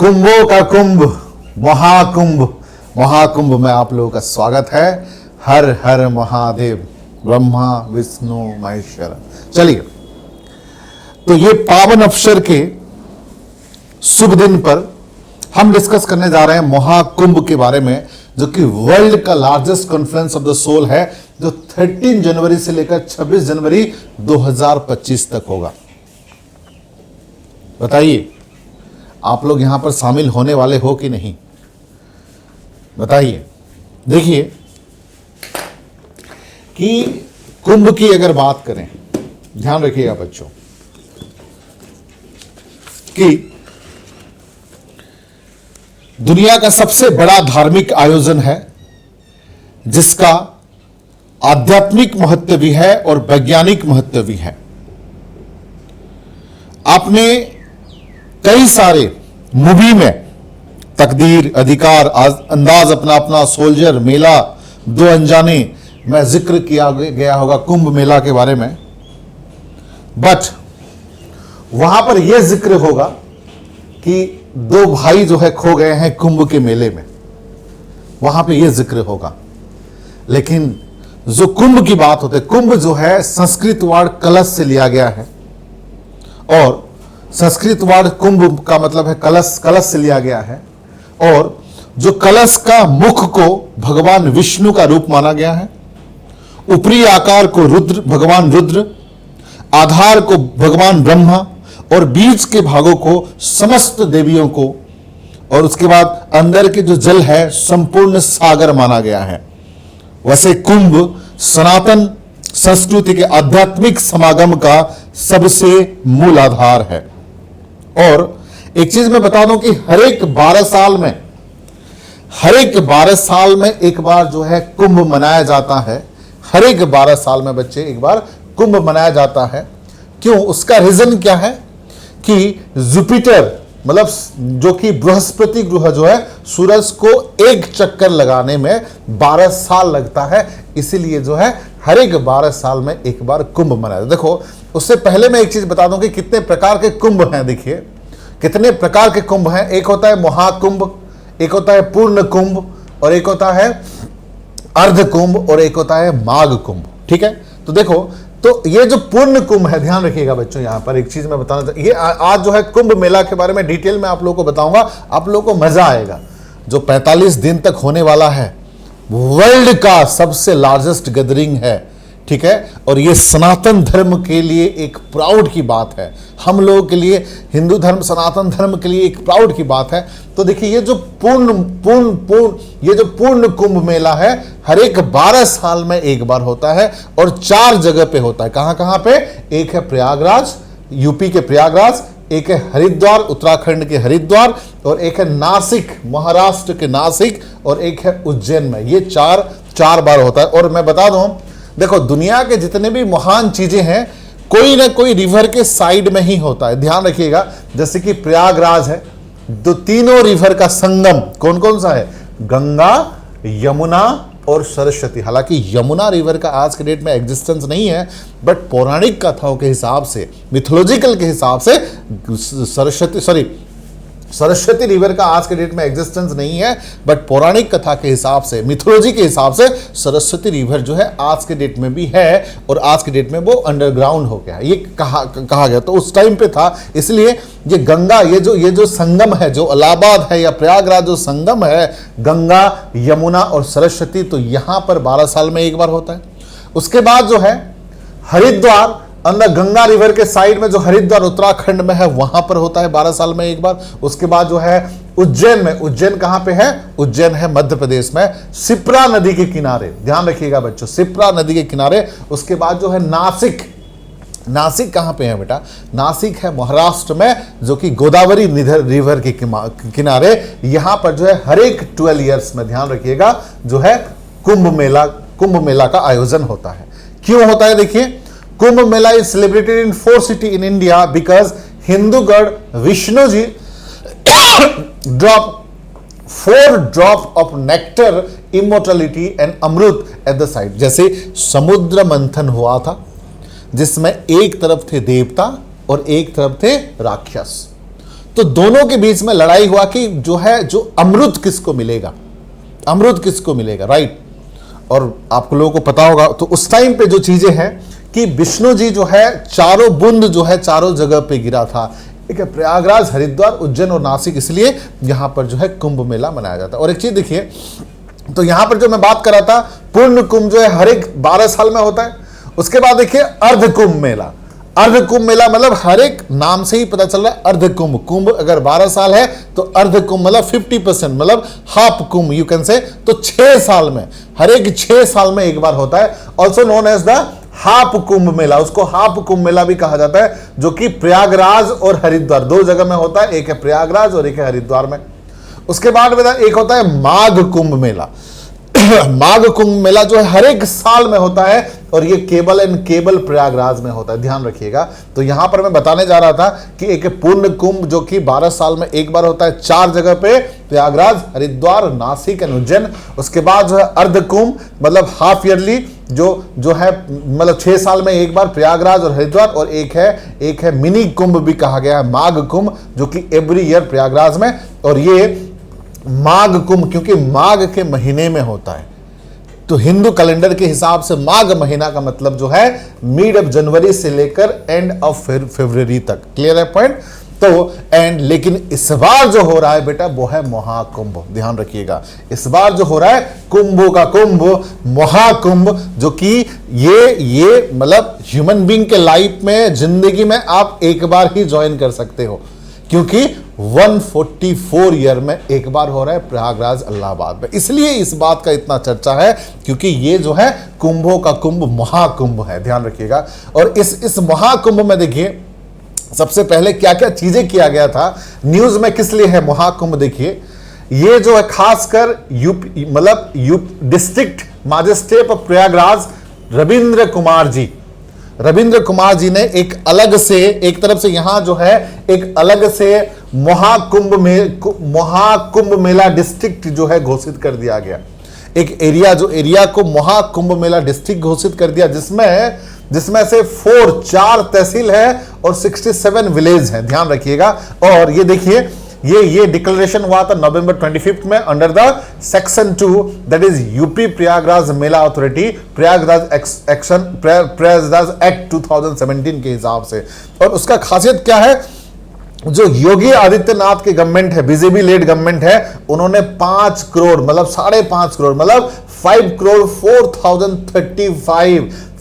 कुंभों का कुंभ, महाकुंभ, महाकुंभ में आप लोगों का स्वागत है। हर हर महादेव, ब्रह्मा विष्णु महेश्वर। चलिए, तो ये पावन अवसर के शुभ दिन पर हम डिस्कस करने जा रहे हैं महाकुंभ के बारे में, जो कि वर्ल्ड का largest conference of the soul है, जो 13 जनवरी से लेकर 26 जनवरी 2025 तक होगा। बताइए, आप लोग यहां पर शामिल होने वाले हो कि नहीं? बताइए। देखिए कि कुंभ की अगर बात करें, ध्यान रखिएगा बच्चों, कि दुनिया का सबसे बड़ा धार्मिक आयोजन है, जिसका आध्यात्मिक महत्व भी है और वैज्ञानिक महत्व भी है। आपने कई सारे मूवी में तकदीर, अधिकार, अंदाज अपना अपना, सोल्जर, मेला, दो अनजाने में जिक्र किया गया होगा कुंभ मेला के बारे में। बट वहां पर यह जिक्र होगा कि दो भाई जो है खो गए हैं कुंभ के मेले में, वहां पे यह जिक्र होगा। लेकिन जो कुंभ की बात होती है, कुंभ जो है संस्कृत वर्ड कलश से लिया गया है, और संस्कृत वर्ड कुंभ का मतलब है कलश, कलश से लिया गया है। और जो कलश का मुख को भगवान विष्णु का रूप माना गया है, ऊपरी आकार को रुद्र, भगवान रुद्र, आधार को भगवान ब्रह्मा, और बीच के भागों को समस्त देवियों को, और उसके बाद अंदर के जो जल है संपूर्ण सागर माना गया है। वैसे कुंभ सनातन संस्कृति के आध्यात्मिक समागम का सबसे मूल आधार है। और एक चीज मैं बता दूं कि हर एक 12 साल में एक बार जो है कुंभ मनाया जाता है। हर एक 12 साल में बच्चे एक बार कुंभ मनाया जाता है। क्यों? उसका रीजन क्या है कि जुपिटर, मतलब जो कि बृहस्पति ग्रह जो है, सूरज को एक चक्कर लगाने में 12 साल लगता है। इसीलिए जो है हर एक 12 साल में एक बार कुंभ मनाया। देखो, उससे पहले मैं एक चीज बता दूं कि कितने प्रकार के कुंभ हैं। देखिए कितने प्रकार के कुंभ हैं। एक होता है महाकुंभ, एक होता है पूर्ण कुंभ, और एक होता है अर्ध कुंभ, और एक होता है माघ कुंभ। ठीक है, तो देखो, तो ये जो पूर्ण कुंभ है, ध्यान रखिएगा बच्चों, यहां पर एक चीज मैं बताना चाहता हूं। ये आज जो है कुंभ मेला के बारे में डिटेल में आप लोगों को बताऊंगा, आप लोगों को मजा आएगा। जो 45 दिन तक होने वाला है, वर्ल्ड का सबसे लार्जेस्ट गैदरिंग है। ठीक है, और ये सनातन धर्म के लिए एक प्राउड की बात है। हम लोगों के लिए, हिंदू धर्म, सनातन धर्म के लिए एक प्राउड की बात है। तो देखिए, ये जो पूर्ण कुंभ मेला है, हर एक 12 साल में एक बार होता है, और 4 जगह पे होता है। कहां कहां पे? एक है प्रयागराज, यूपी के प्रयागराज, एक है हरिद्वार, उत्तराखंड के हरिद्वार, और एक है नासिक, महाराष्ट्र के नासिक, और एक है उज्जैन में। ये चार बार होता है। और मैं बता दूं, देखो, दुनिया के जितने भी महान चीजें हैं, कोई ना कोई रिवर के साइड में ही होता है। ध्यान रखिएगा, जैसे कि प्रयागराज है, तो तीनों रिवर का संगम कौन कौन सा है? गंगा, यमुना और सरस्वती। हालांकि यमुना रिवर का आज के डेट में एग्जिस्टेंस नहीं है, बट पौराणिक कथाओं के हिसाब से, मिथोलॉजिकल के हिसाब से सरस्वती रिवर का आज के डेट में एग्जिस्टेंस नहीं है, बट पौराणिक कथा के हिसाब से, मिथोलॉजी के हिसाब से सरस्वती रिवर जो है आज के डेट में भी है, और आज के डेट में वो अंडरग्राउंड हो गया, ये कहा गया। तो उस टाइम पे था, इसलिए ये गंगा, ये जो संगम है, जो इलाहाबाद है या प्रयागराज जो संगम है, गंगा, यमुना और सरस्वती, तो यहां पर 12 साल में एक बार होता है। उसके बाद जो है हरिद्वार, अंदर गंगा रिवर के साइड में जो हरिद्वार उत्तराखंड में है, वहां पर होता है 12 साल में एक बार। उसके बाद जो है उज्जैन में, उज्जैन कहां पे है? उज्जैन है मध्य प्रदेश में, शिप्रा नदी के किनारे। ध्यान रखिएगा बच्चों, शिप्रा नदी के किनारे। उसके बाद जो है नासिक, नासिक कहां पे है बेटा? नासिक है महाराष्ट्र में, जो कि गोदावरी रिवर के किनारे। यहां पर जो है हर एक 12 ईयर्स में, ध्यान रखिएगा, जो है कुंभ मेला का आयोजन होता है। क्यों होता है? देखिए, Kumbh Mela is celebrated in 4 cities in India because Hindu god Vishnu ji drop 4 drops of nectar, immortality and amrut at the side। जैसे समुद्र मंथन हुआ था, जिसमें एक तरफ थे देवता और एक तरफ थे राक्षस, तो दोनों के बीच में लड़ाई हुआ कि जो अमृत किसको मिलेगा, अमृत किसको मिलेगा, राइट। और आप लोगों को पता होगा तो उस टाइम पे जो चीजें हैं कि विष्णु जी जो है चारों बुंद जो है चारों जगह पे गिरा था। ठीक है, प्रयागराज, हरिद्वार, उज्जैन और नासिक, इसलिए यहां पर जो है कुंभ मेला मनाया जाता है। और एक चीज देखिए, तो यहां पर जो मैं बात कर रहा था, पूर्ण कुंभ जो है हर एक 12 साल में होता है। उसके बाद देखिए अर्ध कुंभ मेला, अर्ध कुंभ मेला मतलब हर एक नाम से ही पता चल रहा है अर्ध कुंभ। कुंभ अगर 12 साल है तो अर्ध कुंभ मतलब 50%, मतलब half Kumbh you can say. तो 6 साल में, हर एक 6 साल में एक बार होता है, also known as the half Kumbh Mela. उसको हाफ कुंभ मेला भी कहा जाता है, जो कि प्रयागराज और हरिद्वार 2 जगह में होता है, एक है प्रयागराज और एक है हरिद्वार में। उसके बाद एक होता है माघ कुंभ मेला। माघ कुंभ मेला जो है हर एक साल में होता है और ये केवल एंड केवल प्रयागराज में होता है, ध्यान रखिएगा। तो यहां पर मैं बताने जा रहा था कि एक पूर्ण कुंभ जो कि 12 साल में एक बार होता है 4 जगह पे, प्रयागराज, हरिद्वार, नासिक एंड उज्जैन। उसके बाद जो है अर्ध कुंभ मतलब हाफ ईयरली जो है मतलब 6 साल में एक बार प्रयागराज और हरिद्वार। और एक है मिनी कुंभ भी कहा गया है, माघ कुंभ, जो कि एवरी ईयर प्रयागराज में। और ये माघ कुंभ क्योंकि माघ के महीने में होता है, तो हिंदू कैलेंडर के हिसाब से माघ महीना का मतलब जो है मिड ऑफ जनवरी से लेकर एंड ऑफ फरवरी तक। क्लियर है पॉइंट। तो लेकिन इस बार जो हो रहा है बेटा वो है महाकुंभ, ध्यान रखिएगा। इस बार जो हो रहा है कुंभों का कुंभ, महाकुंभ, जो कि ये मतलब ह्यूमन बीइंग के लाइफ में, जिंदगी में आप एक बार ही ज्वाइन कर सकते हो, क्योंकि 144 ईयर में एक बार हो रहा है प्रयागराज इलाहाबाद में। इसलिए इस बात का इतना चर्चा है क्योंकि ये जो है कुंभों का कुंभ महाकुंभ है, ध्यान रखिएगा। और इस महाकुंभ में देखिए सबसे पहले क्या क्या चीजें किया गया था, न्यूज में किस लिए है महाकुंभ। देखिए ये जो है खासकर यूपी मतलब district magistrate of Prayagraj Ravindra Kumar ji ने एक अलग से, एक तरफ से यहां जो है एक अलग से महाकुंभ मेला डिस्ट्रिक्ट जो है घोषित कर दिया गया। एक एरिया को महाकुंभ मेला डिस्ट्रिक्ट घोषित कर दिया, जिसमें से 4 तहसील है और 67 विलेज है, ध्यान रखिएगा। और ये देखिए ये डिक्लेरेशन हुआ था नवंबर 25 में under the section 2 that is UP Prayagraj Mela authority Prayagraj act 2017 के हिसाब से। और उसका खासियत क्या है, जो योगी आदित्यनाथ की गवर्नमेंट है, बीजेपी लेड गवर्नमेंट है, उन्होंने 5 करोड़ मतलब 5.5 करोड़ मतलब 5 करोड़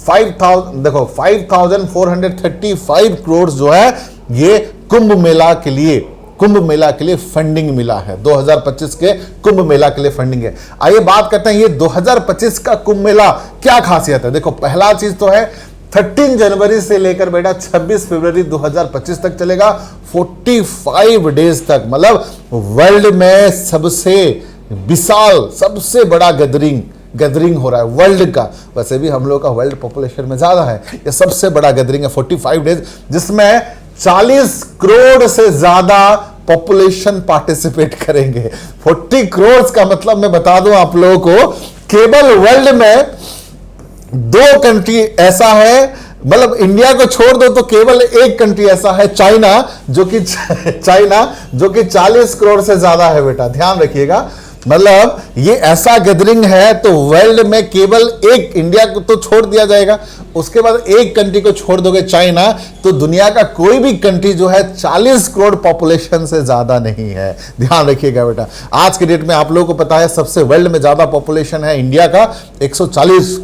5,435 करोड़ जो है ये कुंभ मेला के लिए फंडिंग मिला है। 2025 के कुंभ मेला के लिए फंडिंग है। आइए बात करते हैं ये 2025 का कुंभ मेला क्या खासियत है। देखो पहला चीज तो है 13 जनवरी से लेकर बेटा 26 फरवरी 2025 तक चलेगा, 45 डेज तक, मतलब वर्ल्ड में सबसे विशाल सबसे बड़ा गैदरिंग हो रहा है वर्ल्ड का। वैसे भी हम लोग का वर्ल्ड पॉपुलेशन में ज्यादा है, ये सबसे बड़ा गैदरिंग है 45 डेज, जिसमें 40 करोड़ से ज्यादा पॉपुलेशन पार्टिसिपेट करेंगे। 40 करोड़ का मतलब मैं बता दूं आप लोगों को, केवल वर्ल्ड में 2 कंट्री ऐसा है, मतलब इंडिया को छोड़ दो तो केवल एक कंट्री ऐसा है, चाइना, जो कि 40 करोड़ से ज्यादा है बेटा, ध्यान रखिएगा। मतलब ये ऐसा गैदरिंग है, तो वर्ल्ड में केवल एक, इंडिया को तो छोड़ दिया जाएगा, उसके बाद एक कंट्री को छोड़ दोगे चाइना, तो दुनिया का कोई भी कंट्री जो है 40 करोड़ पॉपुलेशन से ज्यादा नहीं है, ध्यान रखिएगा बेटा। आज के डेट में आप लोगों को पता है सबसे वर्ल्ड में ज्यादा पॉपुलेशन है इंडिया का 140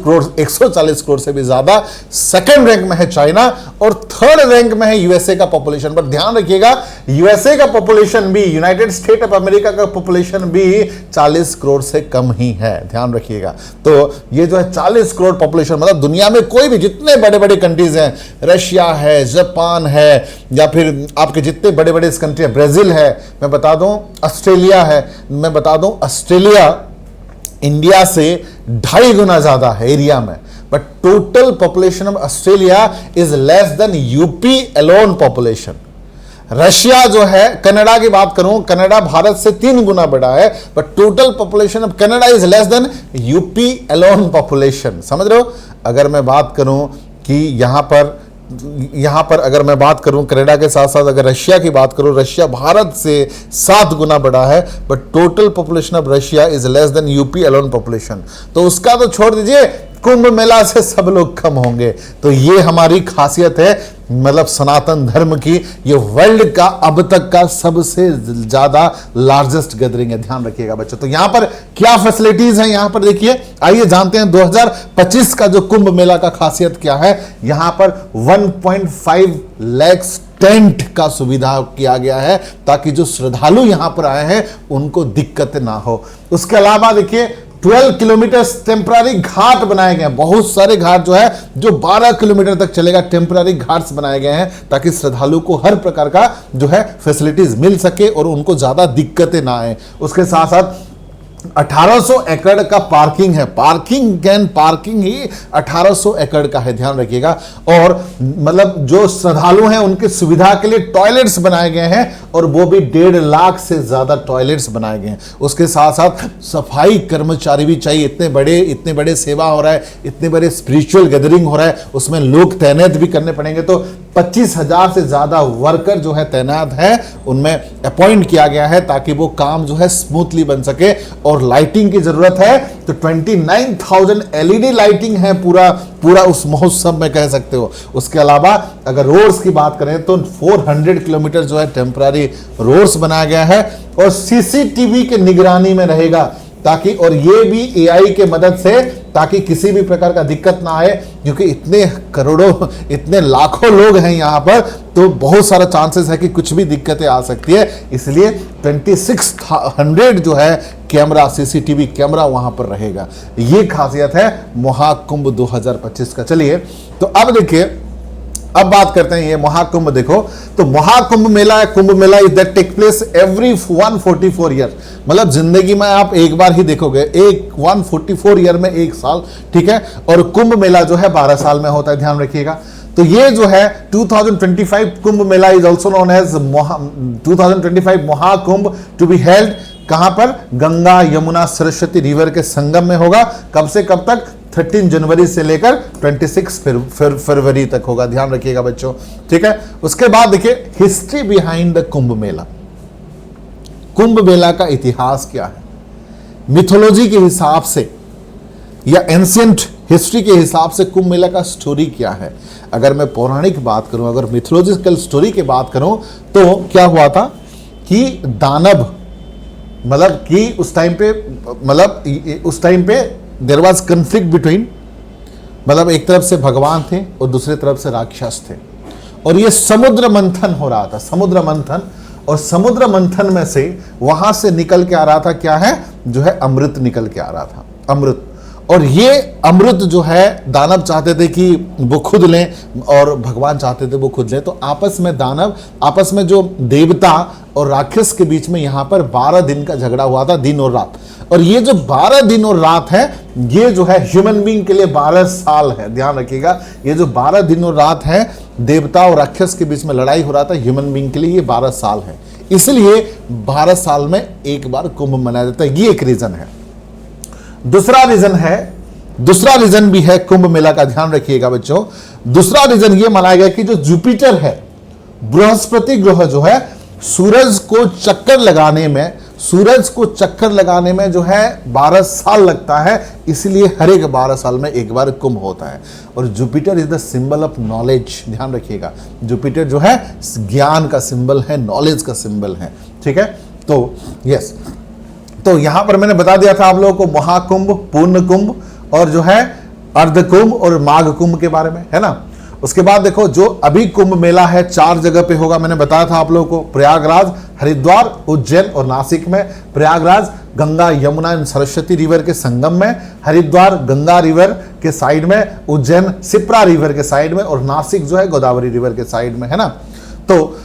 करोड़ से भी ज्यादा। सेकंड रैंक में है चाइना और थर्ड रैंक में है यूएसए का पॉपुलेशन। पर ध्यान रखिएगा यूएसए का पॉपुलेशन भी, यूनाइटेड स्टेट ऑफ अमेरिका का पॉपुलेशन भी 40 करोड़ से कम ही है, ध्यान रखिएगा। तो ये जो है 40 करोड़ पॉपुलेशन, मतलब दुनिया में कोई भी जितने बड़े बड़े कंट्रीज हैं, रशिया है, जापान है, या फिर आपके जितने बड़े बड़े कंट्री है, ब्राजील है, मैं बता दूं ऑस्ट्रेलिया है, मैं बता दूं ऑस्ट्रेलिया इंडिया से 2.5 गुना ज्यादा है एरिया में, but total population of Australia is less than UP alone population. Russia जो है, कनाडा की बात करूं, कनाडा भारत से 3 गुना बड़ा है, but total population of Canada is less than UP alone population. समझ रहे हो। अगर मैं बात करूं कि यहां पर यहां पर अगर मैं बात करूं कनाडा के साथ साथ अगर रशिया की बात करूं, रशिया भारत से 7 गुना बड़ा है, but total population of Russia is less than UP alone population. तो उसका तो छोड़ दीजिए, कुंभ मेला से सब लोग कम होंगे। तो ये हमारी खासियत है, मतलब सनातन धर्म की, ये वर्ल्ड का अब तक का सबसे ज्यादा लार्जेस्ट गैदरिंग है, ध्यान रखिएगा बच्चों। तो यहां पर क्या फैसिलिटीज हैं, यहां पर देखिए, आइए जानते हैं 2025 का जो कुंभ मेला का खासियत क्या है। यहां पर 1.5 लाख टेंट का सुविधा किया गया है ताकि जो श्रद्धालु यहां पर आए हैं उनको दिक्कत ना हो। उसके अलावा देखिए 12 किलोमीटर टेम्पररी घाट बनाए गए हैं, बहुत सारे घाट जो है जो 12 किलोमीटर तक चलेगा, टेम्पररी घाट्स बनाए गए हैं ताकि श्रद्धालु को हर प्रकार का जो है फैसिलिटीज मिल सके और उनको ज्यादा दिक्कतें ना आए। उसके साथ साथ 1800 एकड़ का पार्किंग है, पार्किंग ही 1800 एकड़ का है, ध्यान रखिएगा। और मतलब जो श्रद्धालु हैं उनकी सुविधा के लिए टॉयलेट्स बनाए गए हैं और वो भी 1.5 लाख से ज्यादा टॉयलेट्स बनाए गए हैं। उसके साथ साथ सफाई कर्मचारी भी चाहिए, इतने बड़े सेवा हो रहा है, इतने बड़े स्पिरिचुअल गैदरिंग हो रहा है, उसमें लोग तैनात भी करने पड़ेंगे। तो 25,000 से ज्यादा वर्कर जो है तैनात है, उनमें अपॉइंट किया गया है ताकि वो काम जो है स्मूथली बन सके। और लाइटिंग की जरूरत है तो 29,000 एलईडी लाइटिंग है पूरा उस महोत्सव में, कह सकते हो। उसके अलावा अगर रोड्स की बात करें तो 400 किलोमीटर जो है टेम्पररी रोड्स बनाया गया है और सीसीटीवी के निगरानी में रहेगा ताकि, और ये भी एआई के मदद से, ताकि किसी भी प्रकार का दिक्कत ना आए, क्योंकि इतने करोड़ों इतने लाखों लोग हैं यहाँ पर, तो बहुत सारा चांसेस है कि कुछ भी दिक्कतें आ सकती है। इसलिए 2600 जो है कैमरा, सीसीटीवी कैमरा वहां पर रहेगा। ये खासियत है महाकुंभ 2025 का। चलिए तो अब देखिए, अब बात करते हैं ये महाकुंभ। देखो तो महाकुंभ मेला है, Kumbh Mela is that take place every 144 year, मतलब जिंदगी में आप एक बार ही देखोगे, एक 144 ईयर में एक साल, ठीक है। और कुंभ मेला जो है 12 साल में होता है, ध्यान रखिएगा। तो ये जो है 2025 Kumbh Mela is also known as 2025 Mahakumbh to be held कहां पर, गंगा यमुना सरस्वती रिवर के संगम में होगा। कब से कब तक, 13 जनवरी से लेकर 26 फरवरी तक होगा, ध्यान रखिएगा बच्चों, ठीक है। उसके बाद देखिए history behind the Kumbh Mela. Kumbh Mela का इतिहास क्या है, मिथोलॉजी के हिसाब से या एंशिएंट हिस्ट्री के हिसाब से कुंभ मेला का स्टोरी क्या है। अगर मैं पौराणिक बात करूं, अगर मिथोलॉजिकल स्टोरी की बात करूं, तो क्या हुआ था कि दानव, मतलब कि उस टाइम पे देयर वाज कन्फ्लिक्ट बिटवीन, मतलब एक तरफ से भगवान थे और दूसरी तरफ से राक्षस थे, और ये समुद्र मंथन हो रहा था, समुद्र मंथन। और समुद्र मंथन में से वहां से निकल के आ रहा था क्या है, जो है अमृत निकल के आ रहा था, अमृत। और ये अमृत जो है दानव चाहते थे कि वो खुद लें और भगवान चाहते थे वो खुद लें। तो आपस में दानव, आपस में जो देवता और राक्षस के बीच में यहाँ पर 12 दिन का झगड़ा हुआ था, दिन और रात। और ये जो 12 दिन और रात है, ये जो है ह्यूमन बीइंग के लिए 12 साल है, ध्यान रखिएगा। ये जो 12 दिन और रात है, देवता और राक्षस के बीच में लड़ाई हो रहा था, ह्यूमन बीइंग के लिए ये 12 साल है। इसलिए 12 साल में एक बार कुंभ मनाया जाता है, ये एक रीजन है। दूसरा रीजन भी है कुंभ मेला का, ध्यान रखिएगा बच्चों। दूसरा रीजन ये मनाया गया कि जो जुपिटर है, बृहस्पति ग्रह जो है, सूरज को चक्कर लगाने में जो है 12 साल लगता है, इसलिए हर एक 12 साल में एक बार कुंभ होता है। और Jupiter is the symbol of knowledge, ध्यान रखिएगा। जुपिटर जो है ज्ञान का सिंबल है, नॉलेज का सिंबल है, ठीक है। तो यस, तो यहां पर मैंने बता दिया था आप लोगों को महाकुंभ, पूर्ण कुंभ और जो है अर्ध कुंभ और माघ कुंभ के बारे में, है ना। उसके बाद देखो जो अभी कुंभ मेला है 4 जगह पे होगा, मैंने बताया था आप लोगों को, प्रयागराज, हरिद्वार, उज्जैन और नासिक में। प्रयागराज गंगा यमुना एंड सरस्वती रिवर के संगम में, हरिद्वार गंगा रिवर के साइड में, उज्जैन शिप्रा रिवर के साइड में और नासिक जो है गोदावरी रिवर के साइड में, है ना। तो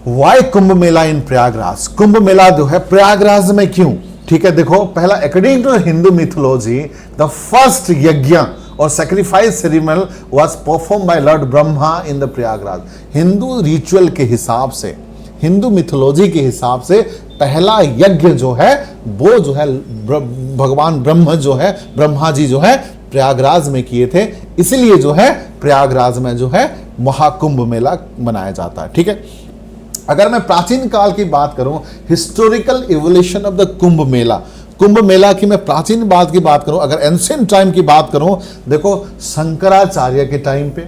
वाई कुंभ मेला इन प्रयागराज, कुंभ मेला जो है प्रयागराज में क्यों, ठीक है। देखो पहला, according to Hindu mythology the first yagya और sacrifice ceremony was perform by lord Brahma in the Prayagraj. Hindu ritual के हिसाब से, हिंदू मिथोलॉजी के हिसाब से पहला यज्ञ जो है वो जो है भगवान ब्रह्मा जी जो है प्रयागराज में किए थे, इसलिए जो है प्रयागराज में जो है महाकुंभ मेला मनाया जाता है। ठीक है, अगर मैं प्राचीन काल की बात करूं, historical evolution of the Kumbh Mela, Kumbh Mela की मैं प्राचीन बात की बात करूं, अगर एंशिएंट टाइम की बात करूं, देखो शंकराचार्य के टाइम पे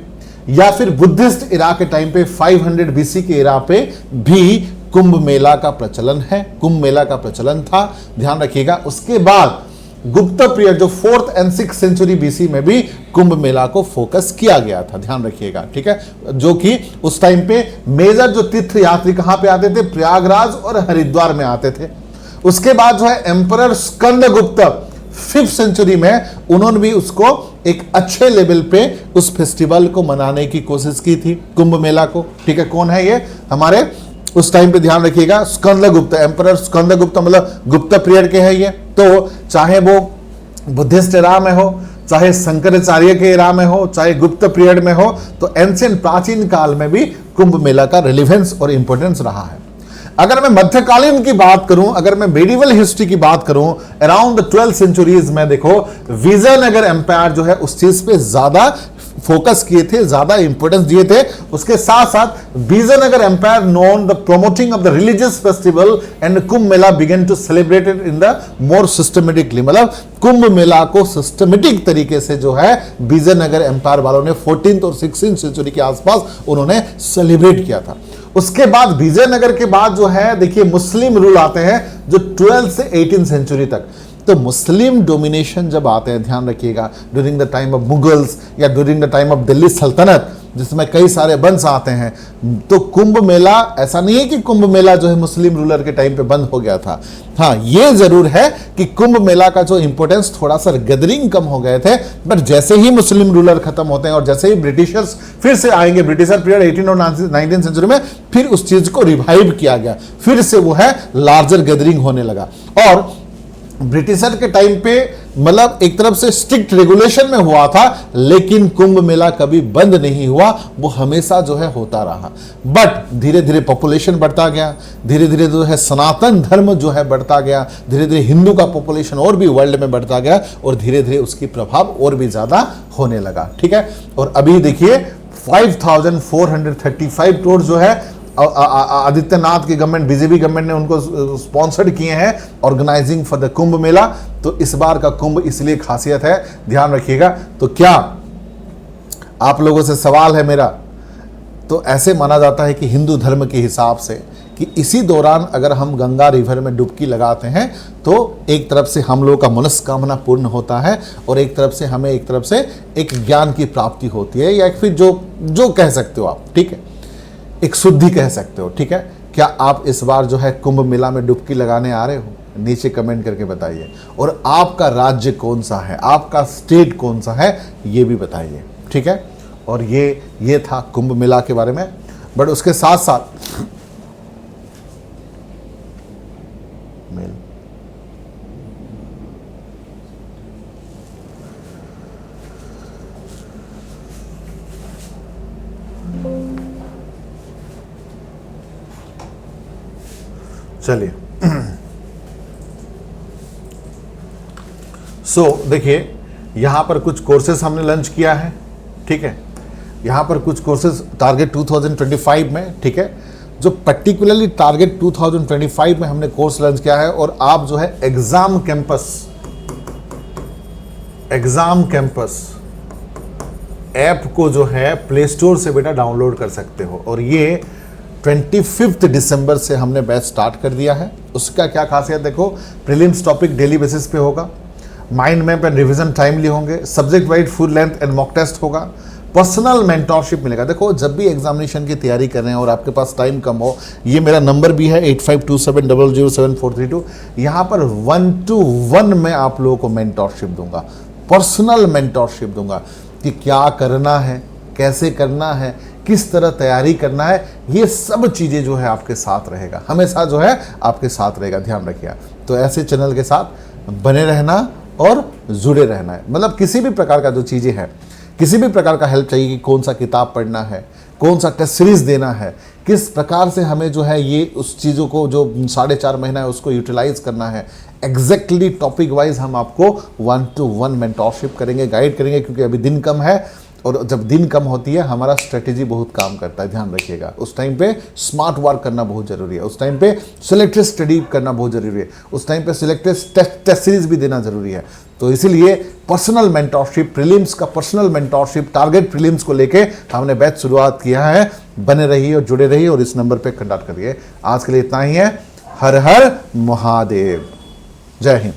या फिर बुद्धिस्ट इरा के टाइम पे 500 बीसी के इरा पे भी कुंभ मेला का प्रचलन है, कुंभ मेला का प्रचलन था, ध्यान रखिएगा। उसके बाद गुप्त पीरियड जो 4th and 6th century BC में भी कुंभ मेला को फोकस किया गया था, ध्यान रखिएगा। ठीक है, जो कि उस टाइम पे मेजर जो तीर्थ यात्री कहां पे आते थे, प्रयागराज और हरिद्वार में आते थे। उसके बाद जो है एम्परर स्कंदगुप्त 5th सेंचुरी में उन्होंने भी उसको एक अच्छे लेवल पे उस फेस्टिवल को मनाने की कोशिश की थी, कुंभ मेला को। ठीक है, कौन है ये, हमारे उस टाइम पे ध्यान रखिएगा स्कंदगुप्त, एम्परर स्कंदगुप्त मतलब गुप्त पीरियड के हैं ये। तो चाहे वो बुद्धिस्ट एरा में हो, चाहे शंकराचार्य के एरा में हो, चाहे गुप्त पीरियड में हो, तो एंशिएंट प्राचीन काल में भी कुंभ मेला का रिलेवेंस और इंपॉर्टेंस रहा है। अगर मैं मध्यकालीन की बात करूं, अगर मैं मेडिवल हिस्ट्री की बात करूं, अराउंड द 12th सेंचुरीज में देखो विजयनगर एम्पायर जो है उस चीज पे ज्यादा फोकस किए थे, ज्यादा इंपॉर्टेंस दिए थे। उसके साथ साथ Vijayanagar empire known the promoting of the religious festival and Kumbh Mela began to celebrated in the more systematically, मतलब कुंभ मेला को सिस्टमेटिक तरीके से जो है विजयनगर एम्पायर वालों ने 14th और 16th सेंचुरी के आसपास उन्होंने सेलिब्रेट किया था। उसके बाद विजयनगर के बाद जो है देखिए मुस्लिम रूल आते हैं जो 12th से 18th सेंचुरी तक। तो मुस्लिम डोमिनेशन जब आते हैं, ध्यान रखिएगा, during the time of Mughals या during the time of Delhi Sultanat, जिसमें कई सारे वंश आते हैं, तो कुंभ मेला ऐसा नहीं है कि कुंभ मेला जो है मुस्लिम रूलर के टाइम पे बंद हो गया था। हाँ, ये जरूर है कि कुंभ मेला का जो इंपॉर्टेंस थोड़ा सा गैदरिंग कम हो गए थे, बट जैसे ही मुस्लिम रूलर खत्म होते हैं और जैसे ही ब्रिटिशर्स फिर से आएंगे, ब्रिटिशर पीरियड 18 और 19th सेंचुरी में, फिर उस चीज को रिवाइव किया गया, फिर से वो है लार्जर गैदरिंग होने लगा। और ब्रिटिशर के टाइम पे मतलब एक तरफ से स्ट्रिक्ट रेगुलेशन में हुआ था, लेकिन कुंभ मेला कभी बंद नहीं हुआ, वो हमेशा जो है होता रहा। बट धीरे धीरे पॉपुलेशन बढ़ता गया, धीरे धीरे जो है सनातन धर्म जो है बढ़ता गया, धीरे धीरे हिंदू का पॉपुलेशन और भी वर्ल्ड में बढ़ता गया और धीरे धीरे उसकी प्रभाव और भी ज्यादा होने लगा। ठीक है, और अभी देखिए 5435 करोड़ जो है आदित्यनाथ की गवर्नमेंट, बीजेपी गवर्नमेंट ने उनको स्पॉन्सर्ड किए हैं organising for the Kumbh Mela. तो इस बार का कुंभ इसलिए खासियत है, ध्यान रखिएगा। तो क्या आप लोगों से सवाल है मेरा, तो ऐसे माना जाता है कि हिंदू धर्म के हिसाब से कि इसी दौरान अगर हम गंगा रिवर में डुबकी लगाते हैं तो एक तरफ से हम लोगों का मनस्कामना पूर्ण होता है और एक तरफ से हमें एक तरफ से एक ज्ञान की प्राप्ति होती है, या फिर जो कह सकते हो आप, ठीक है, एक शुद्धि कह सकते हो। ठीक है, क्या आप इस बार जो है कुंभ मेला में डुबकी लगाने आ रहे हो? नीचे कमेंट करके बताइए। और आपका राज्य कौन सा है, आपका स्टेट कौन सा है, ये भी बताइए। ठीक है, और ये था कुंभ मेला के बारे में। बट उसके साथ साथ चलिए देखिए यहां पर कुछ कोर्सेज हमने लॉन्च किया है। ठीक है, यहां पर कुछ कोर्सेज टारगेट 2025 में, ठीक है, जो पर्टिकुलरली टारगेट 2025 में हमने कोर्स लॉन्च किया है। और आप जो है एग्जाम कैंपस ऐप को जो है प्ले स्टोर से बेटा डाउनलोड कर सकते हो। और ये 25 दिसंबर से हमने बैच स्टार्ट कर दिया है। उसका क्या खासियत देखो, प्रीलिम्स टॉपिक डेली बेसिस पे होगा, mind map and revision timely होंगे, subject wise full length and mock test होगा, पर्सनल मेंटोरशिप मिलेगा। देखो जब भी एग्जामिनेशन की तैयारी कर रहे हैं और आपके पास टाइम कम हो, ये मेरा नंबर भी है 8527007432। यहाँ पर 1-to-1 में आप लोगों को मेंटोरशिप दूंगा, पर्सनल मेंटोरशिप दूंगा कि क्या करना है, कैसे करना है, किस तरह तैयारी करना है, ये सब चीज़ें जो है आपके साथ रहेगा, हमेशा जो है आपके साथ रहेगा, ध्यान रखिएगा। तो ऐसे चैनल के साथ बने रहना और जुड़े रहना है। मतलब किसी भी प्रकार का जो चीज़ें हैं, किसी भी प्रकार का हेल्प चाहिए कि कौन सा किताब पढ़ना है, कौन सा टेस्ट सीरीज देना है, किस प्रकार से हमें जो है ये उस चीज़ों को जो 4.5 महीना है उसको यूटिलाइज करना है, एग्जैक्टली टॉपिक वाइज हम आपको 1-to-1 मेंटोरशिप करेंगे, गाइड करेंगे, क्योंकि अभी दिन कम है और जब दिन कम होती है हमारा स्ट्रेटेजी बहुत काम करता है, ध्यान रखिएगा। उस टाइम पे स्मार्ट वर्क करना बहुत जरूरी है, उस टाइम पे सिलेक्टेड स्टडी करना बहुत जरूरी है, उस टाइम पे सिलेक्टेड टेस्ट सीरीज भी देना जरूरी है। तो इसीलिए पर्सनल मेंटोरशिप, प्रीलिम्स का पर्सनल मेंटोरशिप, टारगेट प्रीलिम्स को लेके हमने बैच शुरुआत किया है। बने रहिए और जुड़े रहिए और इस नंबर पे कंडक्ट करिए। आज के लिए इतना ही है। हर हर महादेव, जय हिंद।